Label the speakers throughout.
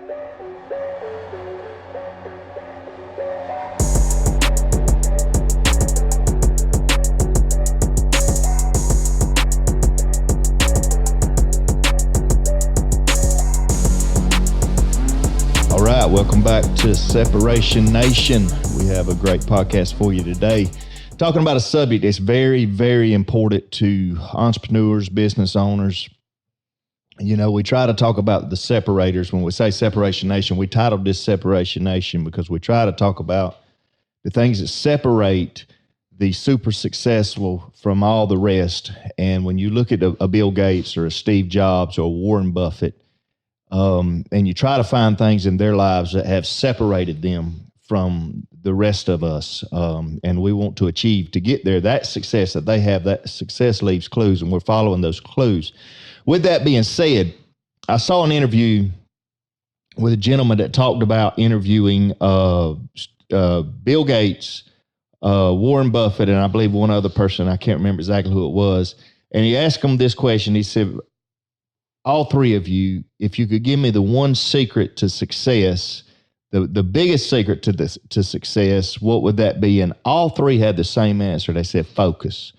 Speaker 1: All right, welcome back to Separation Nation. We have a great podcast for you today, talking about a subject that's very, very important to entrepreneurs, business owners. You know, we try to talk about the separators. When we say Separation Nation, we titled this Separation Nation because we try to talk about the things that separate the super successful from all the rest. And when you look at a Bill Gates or a Steve Jobs or a Warren Buffett, and you try to find things in their lives that have separated them from the rest of us, and we want to achieve to get there, that success that they have, that success leaves clues, and we're following those clues. With that being said, I saw an interview with a gentleman that talked about interviewing Bill Gates, Warren Buffett, and I believe one other person, I can't remember exactly who it was, and he asked them this question. He said, all three of you, if you could give me the one secret to success, the biggest secret to success, what would that be? And all three had the same answer. They said focus.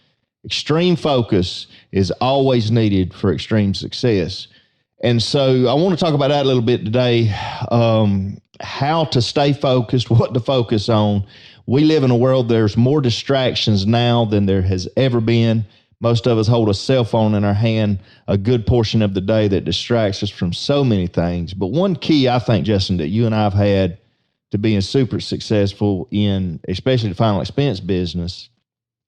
Speaker 1: Extreme focus is always needed for extreme success. And so I want to talk about that a little bit today, how to stay focused, what to focus on. We live in a world, there's more distractions now than there has ever been. Most of us hold a cell phone in our hand a good portion of the day that distracts us from so many things. But one key, I think, Justin, that you and I have had to being super successful in, especially the final expense business,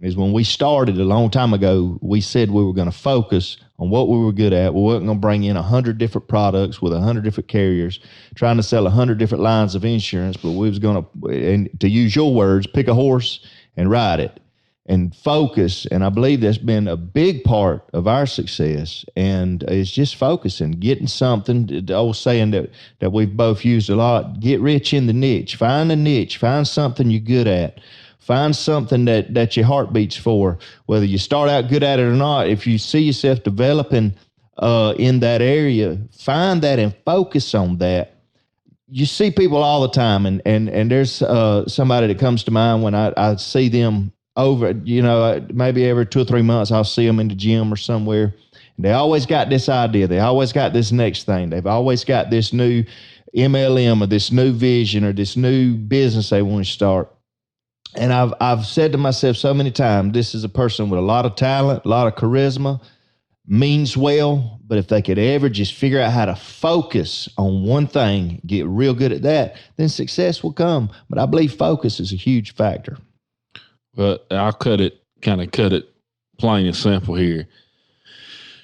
Speaker 1: is when we started a long time ago, we said we were going to focus on what we were good at. We weren't going to bring in 100 different products with 100 different carriers, trying to sell 100 different lines of insurance, but we was going to, and to use your words, pick a horse and ride it. And focus, and I believe that's been a big part of our success, and it's just focusing, getting something, the old saying that we've both used a lot, get rich in the niche. Find a niche, find something you're good at, find something that your heart beats for, whether you start out good at it or not. If you see yourself developing in that area, find that and focus on that. You see people all the time, and there's somebody that comes to mind when I see them over, maybe every 2 or 3 months, I'll see them in the gym or somewhere. And they always got this idea. They always got this next thing. They've always got this new MLM or this new vision or this new business they want to start. And I've said to myself so many times, this is a person with a lot of talent, a lot of charisma, means well, but if they could ever just figure out how to focus on one thing, get real good at that, then success will come. But I believe focus is a huge factor.
Speaker 2: Well, I'll cut it plain and simple here.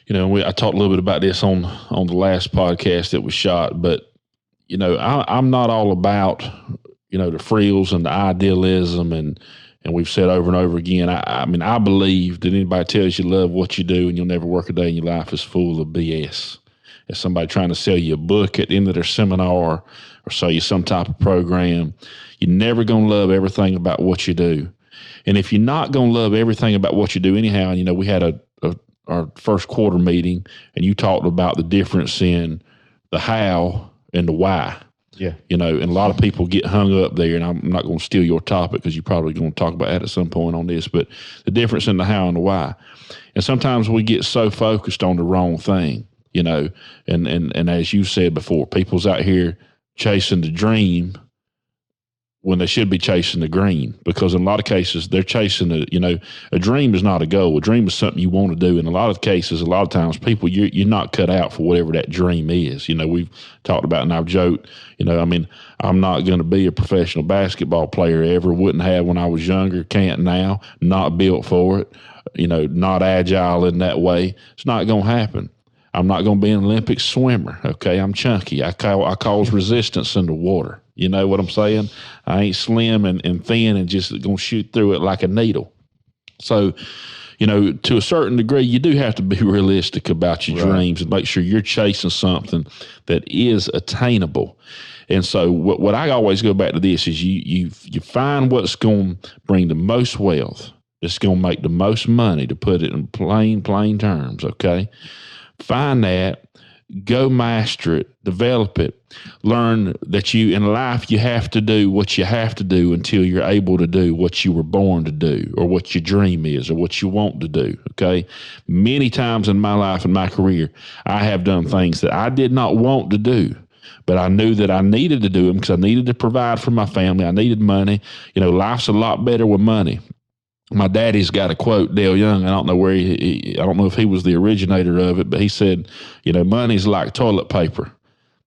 Speaker 2: I talked a little bit about this on the last podcast that was shot, but, I'm not all about, the frills and the idealism, and we've said over and over again, I believe that anybody tells you love what you do and you'll never work a day in your life is full of BS. If somebody trying to sell you a book at the end of their seminar or sell you some type of program, you're never going to love everything about what you do. And if you're not going to love everything about what you do anyhow, we had our first quarter meeting, and you talked about the difference in the how and the why.
Speaker 1: Yeah.
Speaker 2: And a lot of people get hung up there, and I'm not going to steal your topic because you're probably going to talk about that at some point on this, but the difference in the how and the why. And sometimes we get so focused on the wrong thing, and as you said before, people's out here chasing the dream when they should be chasing the green, because in a lot of cases they're chasing a dream is not a goal. A dream is something you want to do. In a lot of cases, a lot of times people, you're not cut out for whatever that dream is. We've talked about, and I've joked, I'm not going to be a professional basketball player ever. Wouldn't have when I was younger, can't now, not built for it, not agile in that way. It's not going to happen. I'm not going to be an Olympic swimmer. Okay. I'm chunky. I cause resistance in the water. You know what I'm saying? I ain't slim and thin and just going to shoot through it like a needle. So, to a certain degree, you do have to be realistic about your dreams and make sure you're chasing something that is attainable. And so what I always go back to this is you find what's going to bring the most wealth. It's going to make the most money, to put it in plain terms. Okay. Find that. go master it, develop it, learn that in life you have to do what you have to do until you're able to do what you were born to do, or what your dream is, or what you want to do. Okay. Many times in my life and my career, I have done things that I did not want to do, but I knew that I needed to do them because I needed to provide for my family. I needed money. Life's a lot better with money. My daddy's got a quote, Dale Young. I don't know I don't know if he was the originator of it, but he said, money's like toilet paper.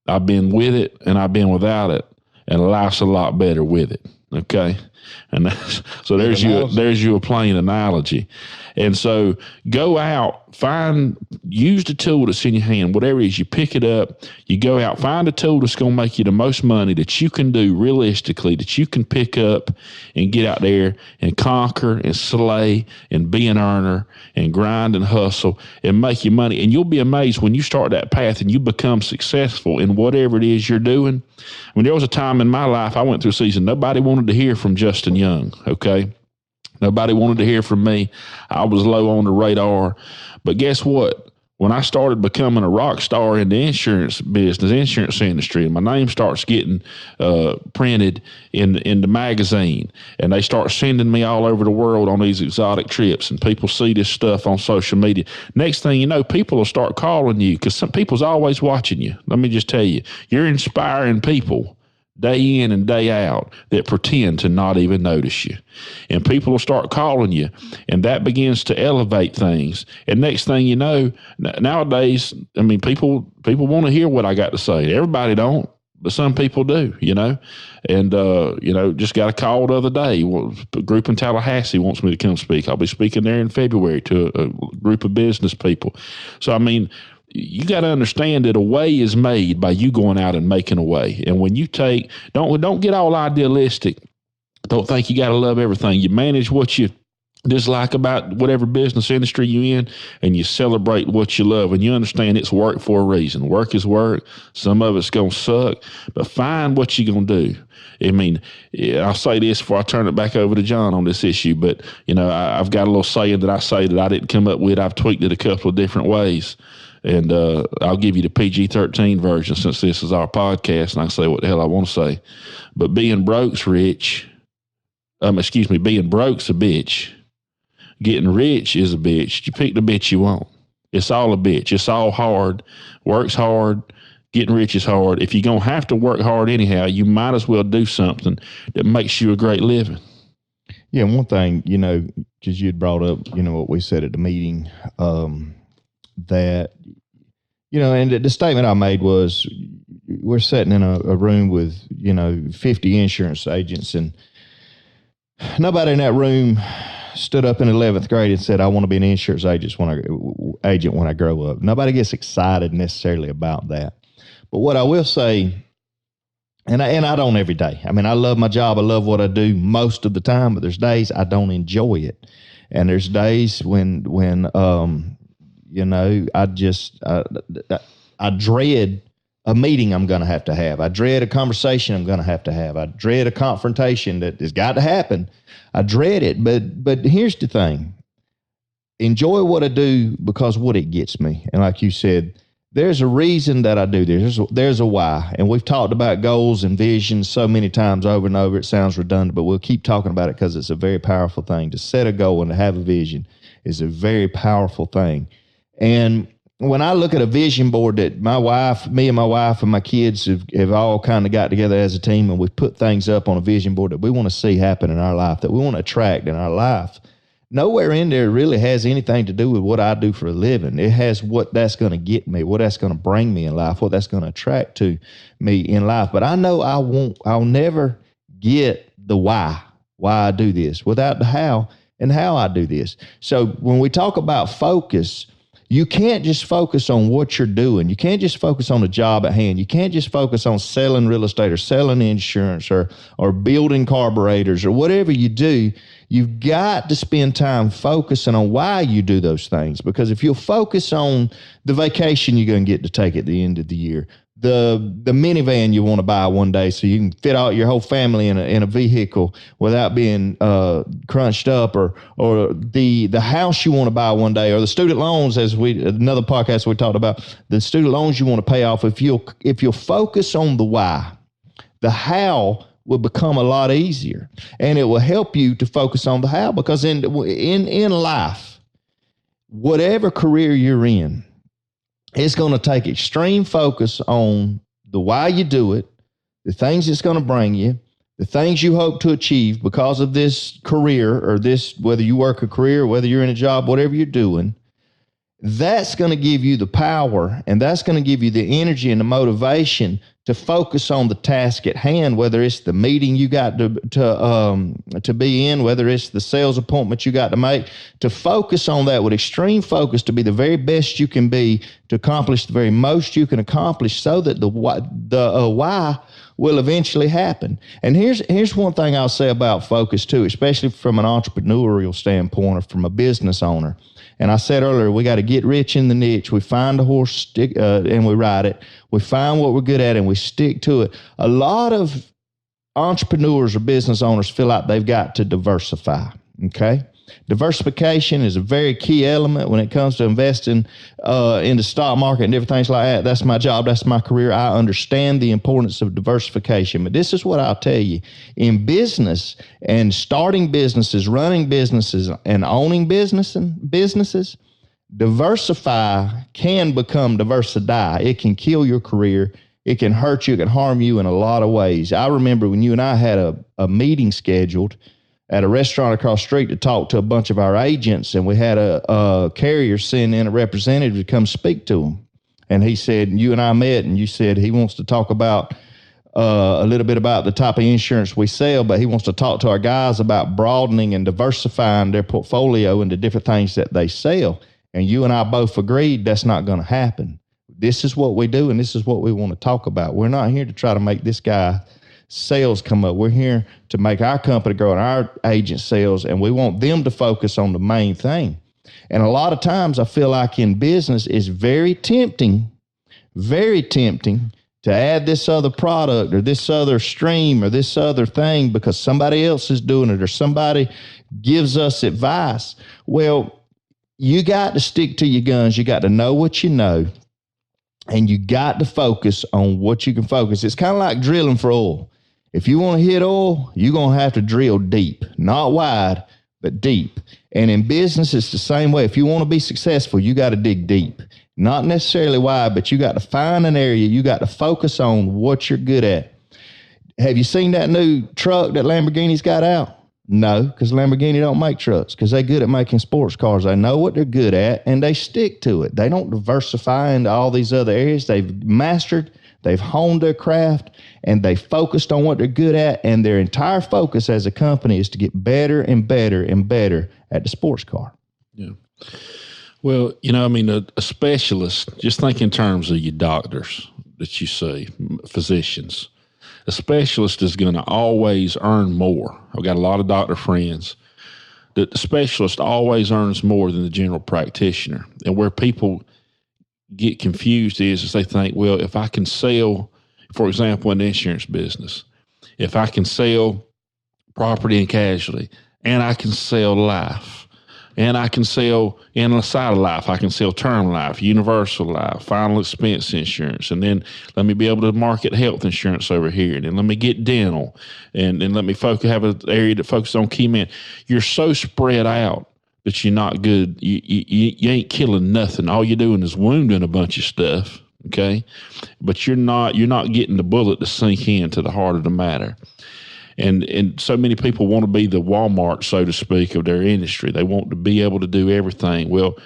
Speaker 2: I've been with it and I've been without it, and life's a lot better with it. Okay. And so there's you a plain analogy. And so go out, use the tool that's in your hand, whatever it is, you pick it up, you go out, find a tool that's going to make you the most money that you can do realistically, that you can pick up and get out there and conquer and slay and be an earner and grind and hustle and make your money. And you'll be amazed when you start that path and you become successful in whatever it is you're doing. When there was a time in my life, I went through a season, nobody wanted to hear from Justin Young, okay? Nobody wanted to hear from me. I was low on the radar. But guess what? When I started becoming a rock star in the insurance industry, and my name starts getting printed in the magazine, and they start sending me all over the world on these exotic trips, and people see this stuff on social media. Next thing you know, people will start calling you because some people's always watching you. Let me just tell you, you're inspiring people day in and day out that pretend to not even notice you. And people will start calling you, and that begins to elevate things. And next thing you know, nowadays, people want to hear what I got to say. Everybody don't, but some people do, And, just got a call the other day. A group in Tallahassee wants me to come speak. I'll be speaking there in February to a group of business people. So, you got to understand that a way is made by you going out and making a way. And when you don't get all idealistic. Don't think you got to love everything. You manage what you dislike about whatever business industry you're in, and you celebrate what you love. And you understand it's work for a reason. Work is work. Some of it's going to suck, but find what you're going to do. I'll say this before I turn it back over to John on this issue, but, I've got a little saying that I say that I didn't come up with. I've tweaked it a couple of different ways. And I'll give you the PG-13 version since this is our podcast, and I can say what the hell I want to say. But being broke's rich. Being broke's a bitch. Getting rich is a bitch. You pick the bitch you want. It's all a bitch. It's all hard. Work's hard. Getting rich is hard. If you're going to have to work hard anyhow, you might as well do something that makes you a great living.
Speaker 1: Yeah, and one thing, because you'd brought up, what we said at the meeting, that, and the statement I made was, we're sitting in a room with, 50 insurance agents, and nobody in that room stood up in 11th grade and said, I want to be an insurance agent when I grow up. Nobody gets excited necessarily about that. But what I will say, and I don't every day. I love my job. I love what I do most of the time, but there's days I don't enjoy it. And there's days when I dread a meeting I'm going to have. I dread a conversation I'm going to have. I dread a confrontation that has got to happen. I dread it. But here's the thing. Enjoy what I do because what it gets me. And like you said, there's a reason that I do this. There's a why. And we've talked about goals and visions so many times over and over. It sounds redundant, but we'll keep talking about it because it's a very powerful thing. To set a goal and to have a vision is a very powerful thing. And when I look at a vision board that me and my wife and my kids have all kind of got together as a team, and we've put things up on a vision board that we want to see happen in our life, that we want to attract in our life, nowhere in there really has anything to do with what I do for a living. It has what that's going to get me, what that's going to bring me in life, what that's going to attract to me in life. But I know I'll never get the why I do this without the how and how I do this. So when we talk about focus, you can't just focus on what you're doing. You can't just focus on the job at hand. You can't just focus on selling real estate or selling insurance or building carburetors or whatever you do. You've got to spend time focusing on why you do those things. Because if you'll focus on the vacation you're going to get to take at the end of the year, the minivan you want to buy one day so you can fit out your whole family in a vehicle without being crunched up, or the house you want to buy one day, or the student loans, as another podcast we talked about, the student loans you want to pay off. If you'll focus on the why, the how will become a lot easier, and it will help you to focus on the how, because in life, whatever career you're in, it's going to take extreme focus on the why you do it, the things it's going to bring you, the things you hope to achieve because of this career, or this, whether you work a career, whether you're in a job, whatever you're doing. That's going to give you the power, and that's going to give you the energy and the motivation to focus on the task at hand, whether it's the meeting you got to be in, whether it's the sales appointment you got to make, to focus on that with extreme focus, to be the very best you can be, to accomplish the very most you can accomplish, so that the why will eventually happen. And here's one thing I'll say about focus too, especially from an entrepreneurial standpoint, or from a business owner. And I said earlier, we got to get rich in the niche. We find a horse, and we ride it. We find what we're good at, and we stick to it. A lot of entrepreneurs or business owners feel like they've got to diversify, okay? Diversification is a very key element when it comes to investing in the stock market and different things like that. That's my job. That's my career. I understand the importance of diversification. But this is what I'll tell you. In business and starting businesses, running businesses, and owning businesses, diversify can become diversify. It can kill your career. It can hurt you. It can harm you in a lot of ways. I remember when you and I had a meeting scheduled at a restaurant across the street to talk to a bunch of our agents, and we had a carrier send in a representative to come speak to them. And he said, you and I met, and you said he wants to talk about a little bit about the type of insurance we sell, but he wants to talk to our guys about broadening and diversifying their portfolio into different things that they sell. And you and I both agreed that's not going to happen. This is what we do, and this is what we want to talk about. We're not here to try to make this guy sales come up. We're here to make our company grow and our agent sales, and we want them to focus on the main thing. And a lot of times I feel like in business it's very tempting to add this other product or this other stream or this other thing because somebody else is doing it or somebody gives us advice. Well, you got to stick to your guns. You got to know what you know, and you got to focus on what you can focus. It's kind of like drilling for oil. If you want to hit oil, you're going to have to drill deep, not wide, but deep. And in business, it's the same way. If you want to be successful, you got to dig deep, not necessarily wide, but you got to find an area. You got to focus on what you're good at. Have you seen that new truck that Lamborghini's got out? No, because Lamborghini don't make trucks, because they're good at making sports cars. They know what they're good at, and they stick to it. They don't diversify into all these other areas. They've mastered, they've honed their craft, and they focused on what they're good at, and their entire focus as a company is to get better and better and better at the sports car.
Speaker 2: Yeah. Well, a specialist, just think in terms of your doctors that you see, physicians. A specialist is going to always earn more. I've got a lot of doctor friends that the specialist always earns more than the general practitioner. And where people get confused is they think, well, if I can sell, for example, in the insurance business, if I can sell property and casualty, and I can sell life, and I can sell in the side of life, I can sell term life, universal life, final expense insurance, and then let me be able to market health insurance over here, and then let me get dental, and then let me have an area that focuses on key man. You're so spread out that you're not good. You ain't killing nothing. All you're doing is wounding a bunch of stuff, okay? But you're not getting the bullet to sink into the heart of the matter. And so many people want to be the Walmart, so to speak, of their industry. They want to be able to do everything. Well,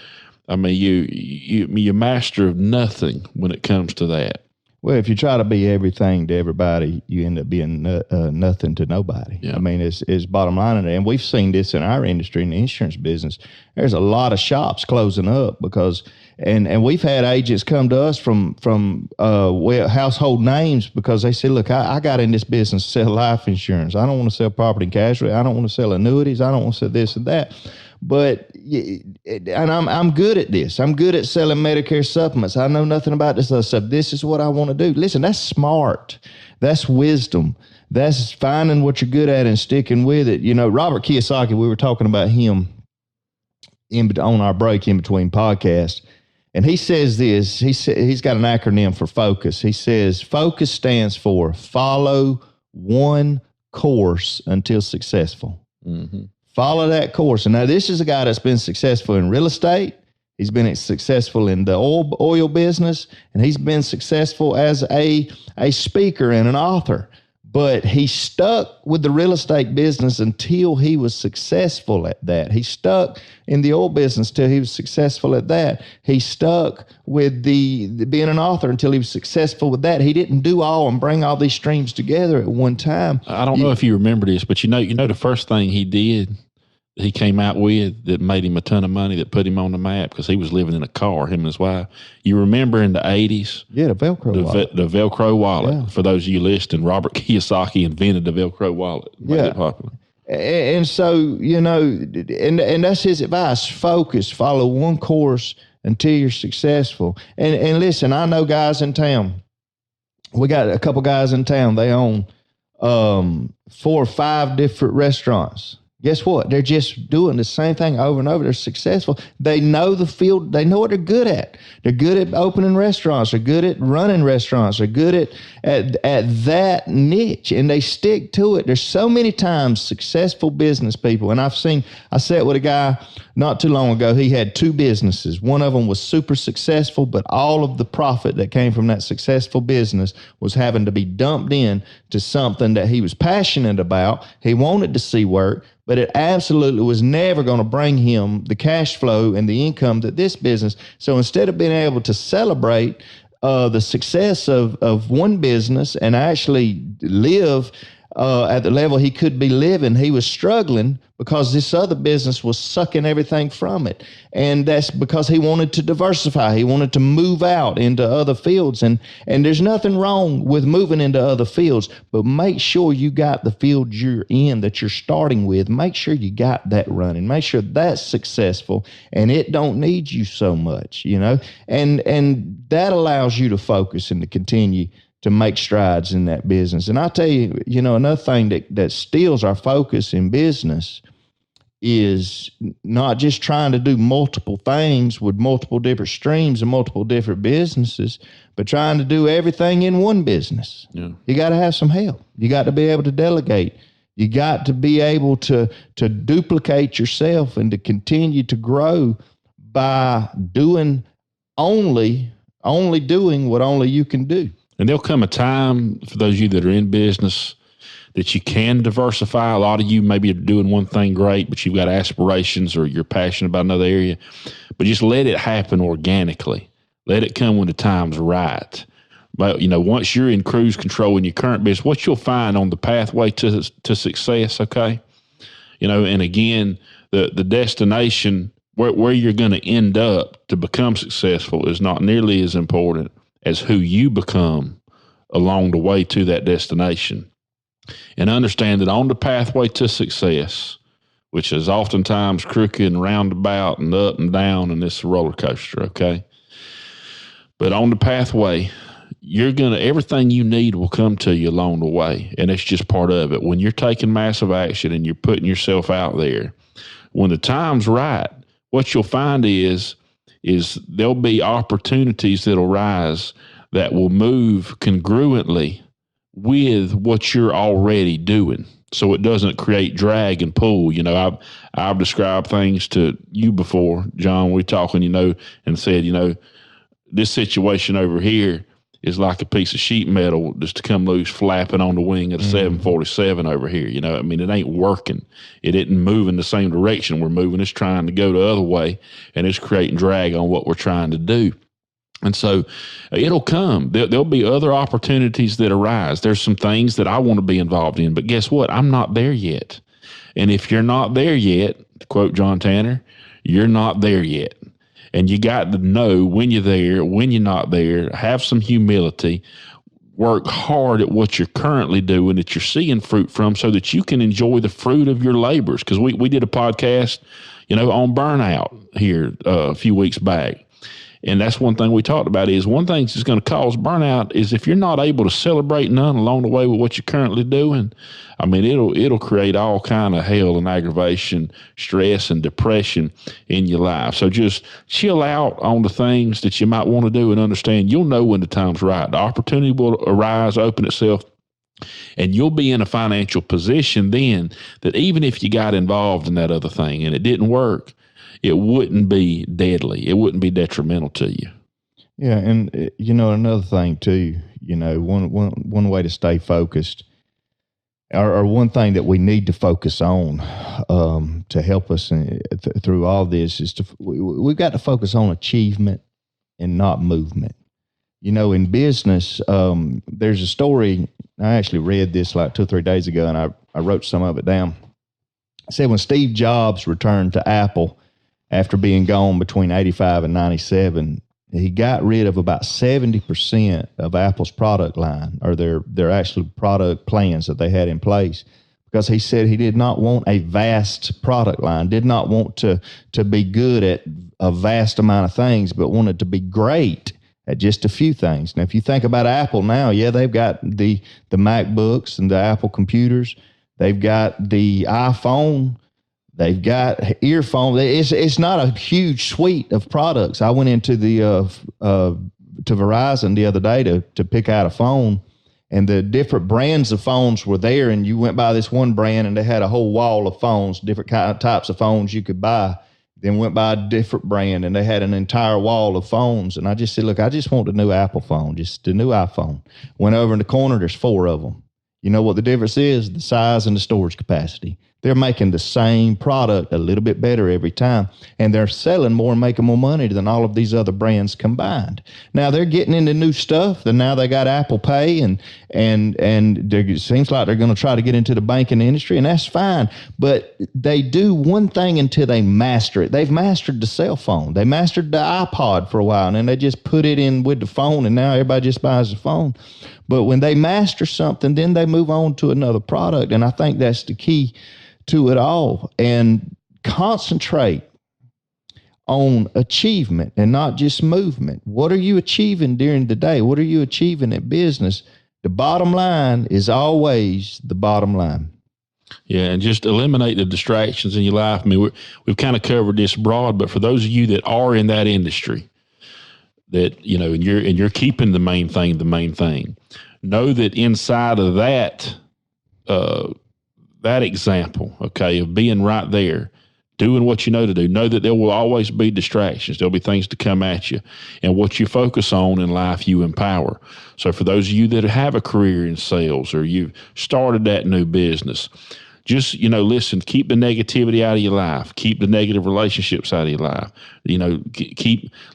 Speaker 2: you're master of nothing when it comes to that.
Speaker 1: Well, if you try to be everything to everybody, you end up being nothing to nobody. Yeah. It's bottom line. And we've seen this in our industry, in the insurance business. There's a lot of shops closing up because And we've had agents come to us from household names because they say, look, I got in this business to sell life insurance. I don't want to sell property and casualty. I don't want to sell annuities. I don't want to sell this and that. But and I'm good at this. I'm good at selling Medicare supplements. I know nothing about this other stuff. This is what I want to do. Listen, that's smart. That's wisdom. That's finding what you're good at and sticking with it. You know, Robert Kiyosaki, we were talking about him on our break in between podcasts. And he says this, he's got an acronym for focus. He says, focus stands for follow one course until successful. Mm-hmm. Follow that course. And now this is a guy that's been successful in real estate. He's been successful in the oil business, and he's been successful as a speaker and an author. But he stuck with the real estate business until he was successful at that. He stuck in the oil business till he was successful at that. He stuck with the being an author until he was successful with that. He didn't do all and bring all these streams together at one time.
Speaker 2: I don't know if you remember this, but you know the first thing he did, he came out with that made him a ton of money, that put him on the map, because he was living in a car, him and his wife. You remember in the 80s?
Speaker 1: Yeah, the Velcro wallet.
Speaker 2: The Velcro wallet. Yeah. For those of you listening, Robert Kiyosaki invented the Velcro wallet. Made it popular.
Speaker 1: And so, you know, and that's his advice. Focus, follow one course until you're successful. And listen, I know guys in town. We got a couple guys in town. They own 4 or 5 different restaurants. Guess what? They're just doing the same thing over and over. They're successful. They know the field. They know what they're good at. They're good at opening restaurants. They're good at running restaurants. They're good at that niche, and they stick to it. There's so many times successful business people, and I sat with a guy not too long ago. He had 2 businesses. One of them was super successful, but all of the profit that came from that successful business was having to be dumped in to something that he was passionate about. He wanted to see work, but it absolutely was never going to bring him the cash flow and the income that this business. So instead of being able to celebrate the success of one business and actually live at the level he could be living, he was struggling because this other business was sucking everything from it. And that's because he wanted to diversify. He wanted to move out into other fields. And there's nothing wrong with moving into other fields, but make sure you got the field you're in, that you're starting with. Make sure you got that running. Make sure that's successful and it don't need you so much, you know, and that allows you to focus and to continue to make strides in that business. And I'll tell you, you know, another thing that steals our focus in business is not just trying to do multiple things with multiple different streams and multiple different businesses, but trying to do everything in one business. Yeah. You got to have some help. You got to be able to delegate. You got to be able to duplicate yourself and to continue to grow by doing only doing what only you can do.
Speaker 2: And there'll come a time, for those of you that are in business, that you can diversify. A lot of you maybe are doing one thing great, but you've got aspirations or you're passionate about another area. But just let it happen organically. Let it come when the time's right. But, you know, once you're in cruise control in your current business, what you'll find on the pathway to success, okay? You know, and again, the destination, where you're going to end up to become successful is not nearly as important as who you become along the way to that destination. And understand that on the pathway to success, which is oftentimes crooked and roundabout and up and down, and it's a roller coaster, okay? But on the pathway, everything you need will come to you along the way, and it's just part of it. When you're taking massive action and you're putting yourself out there, when the time's right, what you'll find is there'll be opportunities that'll rise that will move congruently with what you're already doing, so it doesn't create drag and pull. You know, I've described things to you before, John. We're talking, you know, and said, you know, this situation over here is like a piece of sheet metal just to come loose, flapping on the wing of a 747 over here. You know, I mean, it ain't working. It isn't moving the same direction we're moving. It's trying to go the other way, and it's creating drag on what we're trying to do. And so it'll come. There'll be other opportunities that arise. There's some things that I want to be involved in, but guess what? I'm not there yet. And if you're not there yet, to quote John Tanner, you're not there yet. And you got to know when you're there, when you're not there, have some humility, work hard at what you're currently doing that you're seeing fruit from so that you can enjoy the fruit of your labors. Because we did a podcast, on burnout here a few weeks back. And that's one thing we talked about is one thing that's going to cause burnout is if you're not able to celebrate none along the way with what you're currently doing, it'll create all kind of hell and aggravation, stress and depression in your life. So just chill out on the things that you might want to do and understand you'll know when the time's right. The opportunity will arise, open itself, and you'll be in a financial position then that even if you got involved in that other thing and it didn't work, it wouldn't be deadly. It wouldn't be detrimental to you.
Speaker 1: Yeah, and another thing too. One way to stay focused, or one thing that we need to focus on to help us through all this is we've got to focus on achievement and not movement. In business, there's a story. I actually read this like 2 or 3 days ago, and I wrote some of it down. It said when Steve Jobs returned to Apple after being gone between 85 and 97, he got rid of about 70% of Apple's product line, or their actual product plans that they had in place, because he said he did not want a vast product line, did not want to be good at a vast amount of things, but wanted to be great at just a few things. Now, if you think about Apple now, they've got the MacBooks and the Apple computers. They've got the iPhone. They've got earphones. It's not a huge suite of products. I went into to Verizon the other day to pick out a phone, and the different brands of phones were there. And you went by this one brand, and they had a whole wall of phones, different types of phones you could buy. Then went by a different brand, and they had an entire wall of phones. And I just said, look, I just want the new Apple phone, just the new iPhone. Went over in the corner. There's 4 of them. You know what the difference is? The size and the storage capacity. They're making the same product a little bit better every time, and they're selling more and making more money than all of these other brands combined. Now they're getting into new stuff, and now they got Apple Pay, and it seems like they're going to try to get into the banking industry, and that's fine. But they do one thing until they master it. They've mastered the cell phone. They mastered the iPod for a while, and then they just put it in with the phone, and now everybody just buys the phone. But when they master something, then they move on to another product, and I think that's the key to it all. And concentrate on achievement and not just movement. What are you achieving during the day? What are you achieving in business? The bottom line is always the bottom line.
Speaker 2: Yeah, and just eliminate the distractions in your life. We've kind of covered this broad, but for those of you that are in that industry, that and you're keeping the main thing, know that inside of that example, okay, of being right there, doing what you know to do, know that there will always be distractions. There'll be things to come at you. And what you focus on in life, you empower. So for those of you that have a career in sales or you've started that new business, just, listen, keep the negativity out of your life. Keep the negative relationships out of your life.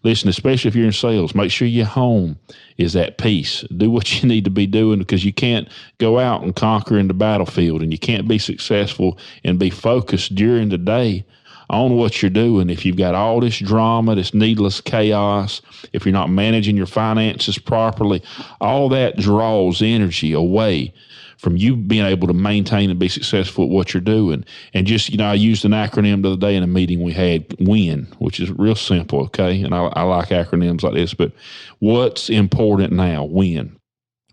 Speaker 2: Listen, especially if you're in sales, make sure your home is at peace. Do what you need to be doing, because you can't go out and conquer in the battlefield, and you can't be successful and be focused during the day on what you're doing if you've got all this drama, this needless chaos, if you're not managing your finances properly. All that draws energy away from you being able to maintain and be successful at what you're doing. And just, I used an acronym the other day in a meeting we had, WIN, which is real simple, okay? And I like acronyms like this, but what's important now? WIN.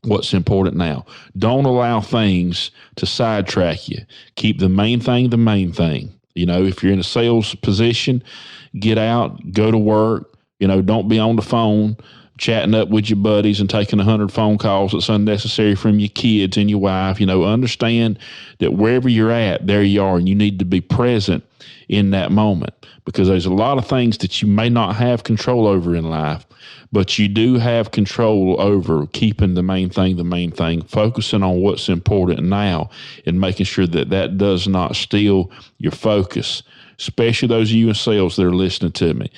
Speaker 2: What's important now? Don't allow things to sidetrack you. Keep the main thing the main thing. If you're in a sales position, get out, go to work, don't be on the phone chatting up with your buddies and taking 100 phone calls that's unnecessary from your kids and your wife. Understand that wherever you're at, there you are, and you need to be present in that moment, because there's a lot of things that you may not have control over in life, but you do have control over keeping the main thing, focusing on what's important now and making sure that that does not steal your focus, especially those of you in sales that are listening to me.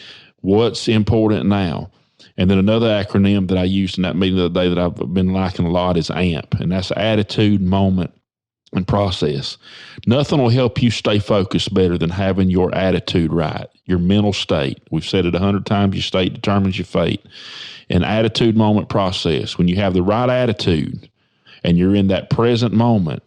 Speaker 2: What's important now? And then another acronym that I used in that meeting the other day that I've been liking a lot is AMP, and that's attitude, moment, and process. Nothing will help you stay focused better than having your attitude right, your mental state. We've said it 100 times, your state determines your fate. An attitude, moment, process. When you have the right attitude and you're in that present moment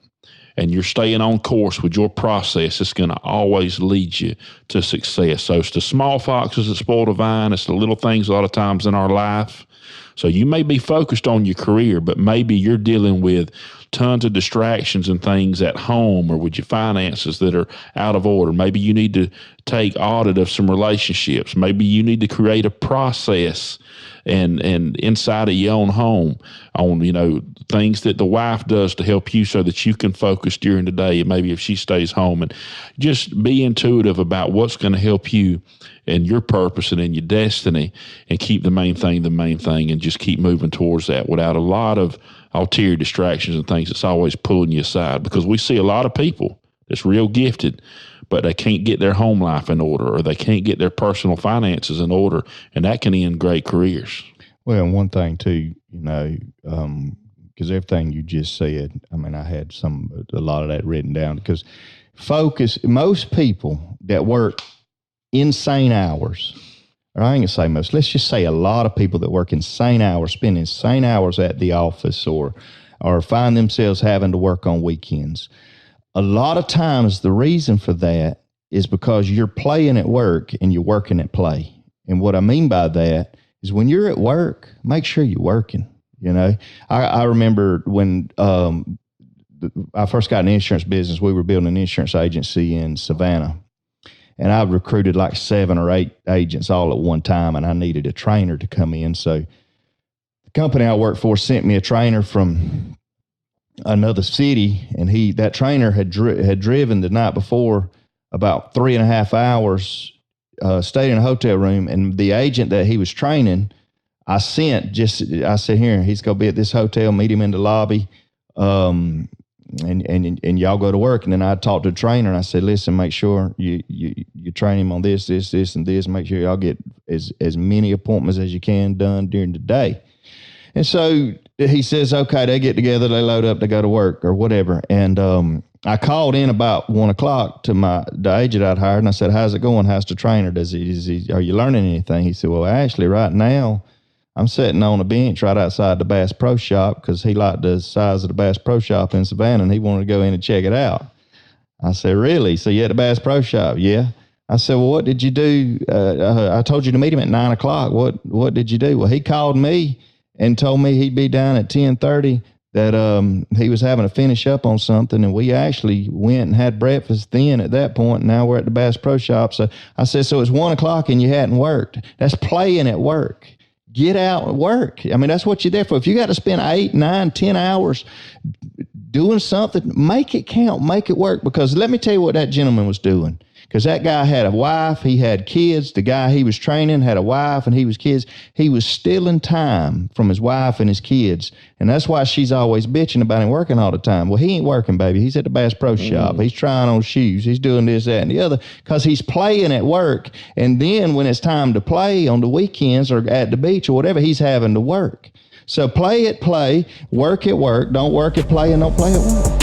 Speaker 2: and you're staying on course with your process, it's going to always lead you to success. So it's the small foxes that spoil the vine. It's the little things a lot of times in our life. So you may be focused on your career, but maybe you're dealing with tons of distractions and things at home or with your finances that are out of order. Maybe you need to take audit of some relationships. Maybe you need to create a process and inside of your own home on, things that the wife does to help you so that you can focus during the day. And maybe if she stays home, and just be intuitive about what's going to help you and your purpose and in your destiny, and keep the main thing, and just keep moving towards that without a lot of ulterior distractions and things that's always pulling you aside. Because we see a lot of people that's real gifted, but they can't get their home life in order, or they can't get their personal finances in order, and that can end great careers.
Speaker 1: Well, and one thing too, because everything you just said, I had a lot of that written down, because most people that work insane hours, or I ain't gonna say most, let's just say a lot of people that work insane hours, spend insane hours at the office, or find themselves having to work on weekends. A lot of times the reason for that is because you're playing at work and you're working at play. And what I mean by that is, when you're at work, make sure you're working. I remember when I first got in the insurance business, we were building an insurance agency in Savannah. And I recruited like 7 or 8 agents all at one time, and I needed a trainer to come in. So the company I worked for sent me a trainer from another city, and that trainer had driven the night before about 3.5 hours, stayed in a hotel room, and the agent that he was training, I said, here, he's going to be at this hotel, meet him in the lobby, and y'all go to work. And then I talked to the trainer, and I said, listen, make sure you train him on this, and this. Make sure y'all get as many appointments as you can done during the day. And so he says, okay, they get together, they load up, they go to work or whatever. And I called in about 1:00 to the agent I'd hired, and I said, how's it going? How's the trainer? Are you learning anything? He said, well, actually, right now, I'm sitting on a bench right outside the Bass Pro Shop, because he liked the size of the Bass Pro Shop in Savannah, and he wanted to go in and check it out. I said, really? So you at the Bass Pro Shop? Yeah. I said, well, what did you do? I told you to meet him at 9:00. What did you do? Well, he called me and told me he'd be down at 10:30, that he was having to finish up on something, and we actually went and had breakfast then at that point, and now we're at the Bass Pro Shop. So I said, so it's 1:00 and you hadn't worked. That's playing at work. Get out and work. That's what you're there for. If you got to spend 8, 9, 10 hours doing something, make it count, make it work. Because let me tell you what that gentleman was doing. Because that guy had a wife, he had kids. The guy he was training had a wife and he was kids. He was stealing time from his wife and his kids. And that's why she's always bitching about him working all the time. Well, he ain't working, baby. He's at the Bass Pro Shop. He's trying on shoes. He's doing this, that, and the other, because he's playing at work. And then when it's time to play on the weekends or at the beach or whatever, he's having to work. So play at play, work at work. Don't work at play, and don't play at work.